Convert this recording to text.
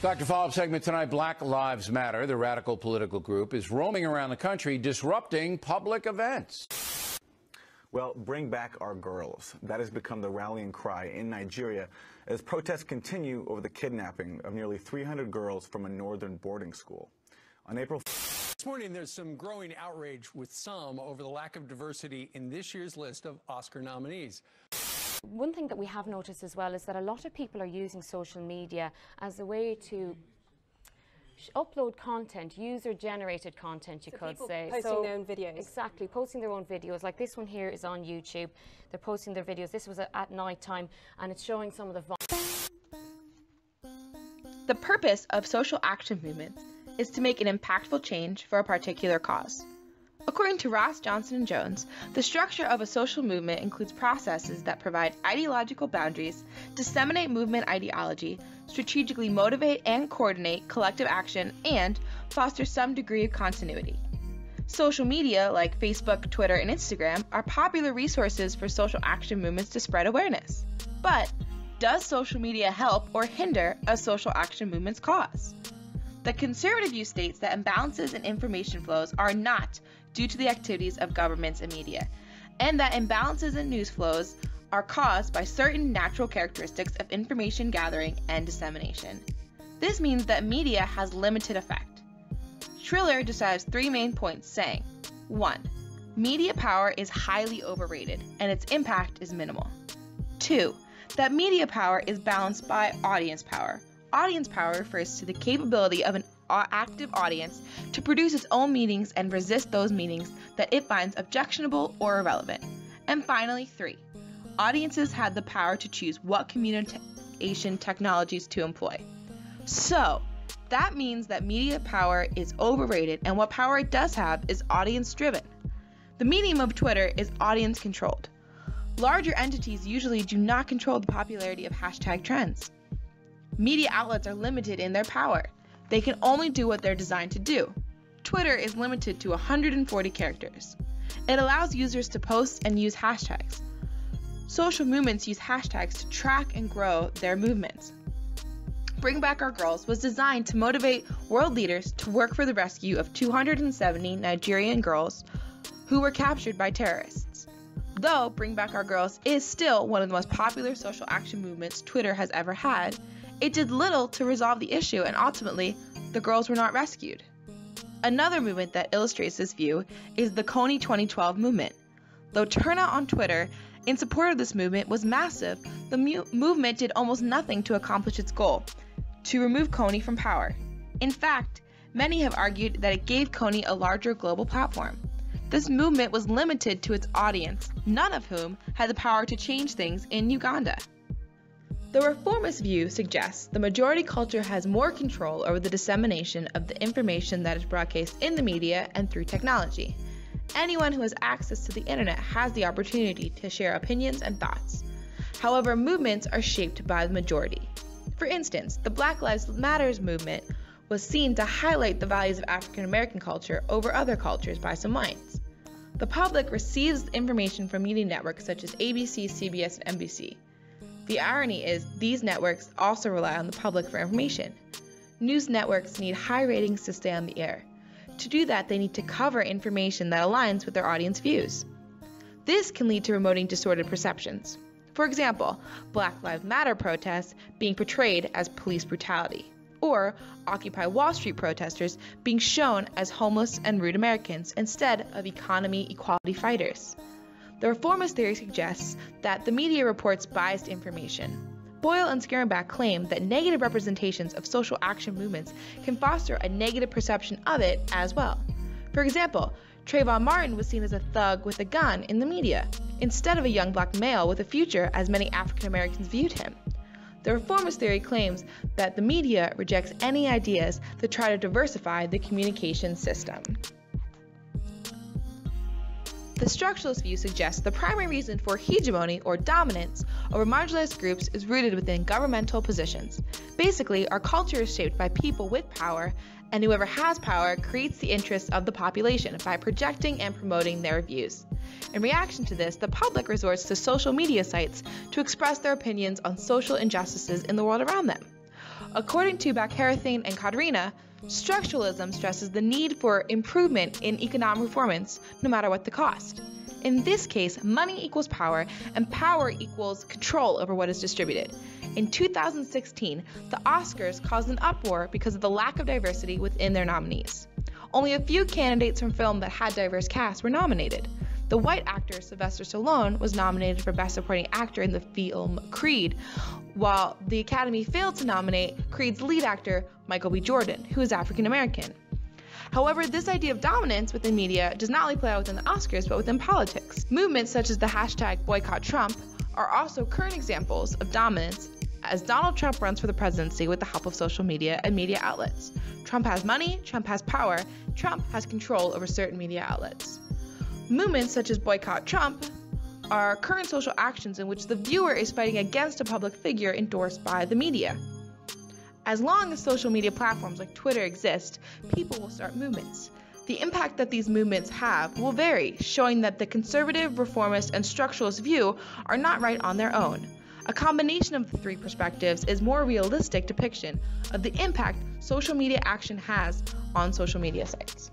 Dr. Follow-up segment tonight, Black Lives Matter, the radical political group, is roaming around the country disrupting public events. Well, bring back our girls. That has become the rallying cry in Nigeria as protests continue over the kidnapping of nearly 300 girls from a northern boarding school. On April This morning, there's some growing outrage with some over the lack of diversity in this year's list of Oscar nominees. One thing that we have noticed as well is that a lot of people are using social media as a way to upload content, user-generated content, you could say. Posting their own videos. Exactly, posting their own videos. Like this one here is on YouTube. They're posting their videos. This was at night time, and it's showing some of the... The purpose of social action movements is to make an impactful change for a particular cause. According to Ross Johnson & Jones, the structure of a social movement includes processes that provide ideological boundaries, disseminate movement ideology, strategically motivate and coordinate collective action, and foster some degree of continuity. Social media like Facebook, Twitter, and Instagram are popular resources for social action movements to spread awareness. But does social media help or hinder a social action movement's cause? The conservative view states that imbalances in information flows are not due to the activities of governments and media, and that imbalances in news flows are caused by certain natural characteristics of information gathering and dissemination. This means that media has limited effect. Triller describes 3 main points, saying, 1. Media power is highly overrated, and its impact is minimal. 2. That media power is balanced by audience power. Audience power refers to the capability of an active audience to produce its own meanings and resist those meanings that it finds objectionable or irrelevant. And finally, 3. Audiences had the power to choose what communication technologies to employ. So, that means that media power is overrated, and what power it does have is audience-driven. The medium of Twitter is audience-controlled. Larger entities usually do not control the popularity of hashtag trends. Media outlets are limited in their power. They can only do what they're designed to do. Twitter is limited to 140 characters. It allows users to post and use hashtags. Social movements use hashtags to track and grow their movements. Bring Back Our Girls was designed to motivate world leaders to work for the rescue of 270 Nigerian girls who were captured by terrorists. Though Bring Back Our Girls is still one of the most popular social action movements Twitter has ever had, it did little to resolve the issue, and ultimately, the girls were not rescued. Another movement that illustrates this view is the Kony 2012 movement. Though turnout on Twitter in support of this movement was massive, the movement did almost nothing to accomplish its goal, to remove Kony from power. In fact, many have argued that it gave Kony a larger global platform. This movement was limited to its audience, none of whom had the power to change things in Uganda. The reformist view suggests the majority culture has more control over the dissemination of the information that is broadcast in the media and through technology. Anyone who has access to the internet has the opportunity to share opinions and thoughts. However, movements are shaped by the majority. For instance, the Black Lives Matter movement was seen to highlight the values of African American culture over other cultures by some minds. The public receives information from media networks such as ABC, CBS, and NBC. The irony is these networks also rely on the public for information. News networks need high ratings to stay on the air. To do that, they need to cover information that aligns with their audience views. This can lead to promoting distorted perceptions. For example, Black Lives Matter protests being portrayed as police brutality, or Occupy Wall Street protesters being shown as homeless and rude Americans instead of economy equality fighters. The reformist theory suggests that the media reports biased information. Boyle and Scarenback claim that negative representations of social action movements can foster a negative perception of it as well. For example, Trayvon Martin was seen as a thug with a gun in the media, instead of a young black male with a future as many African Americans viewed him. The reformist theory claims that the media rejects any ideas that try to diversify the communication system. The structuralist view suggests the primary reason for hegemony or dominance over marginalized groups is rooted within governmental positions. Basically, our culture is shaped by people with power, and whoever has power creates the interests of the population by projecting and promoting their views. In reaction to this, the public resorts to social media sites to express their opinions on social injustices in the world around them. According to Bakarathane and Kadrina, structuralism stresses the need for improvement in economic performance, no matter what the cost. In this case, money equals power, and power equals control over what is distributed. In 2016, the Oscars caused an uproar because of the lack of diversity within their nominees. Only a few candidates from film that had diverse casts were nominated. The white actor Sylvester Stallone was nominated for Best Supporting Actor in the film Creed, while the Academy failed to nominate Creed's lead actor, Michael B. Jordan, who is African American. However, this idea of dominance within media does not only play out within the Oscars, but within politics. Movements such as the hashtag Boycott Trump are also current examples of dominance, as Donald Trump runs for the presidency with the help of social media and media outlets. Trump has money, Trump has power, Trump has control over certain media outlets. Movements such as Boycott Trump are current social actions in which the viewer is fighting against a public figure endorsed by the media. As long as social media platforms like Twitter exist, people will start movements. The impact that these movements have will vary, showing that the conservative, reformist, and structuralist view are not right on their own. A combination of the three perspectives is more realistic depiction of the impact social media action has on social media sites.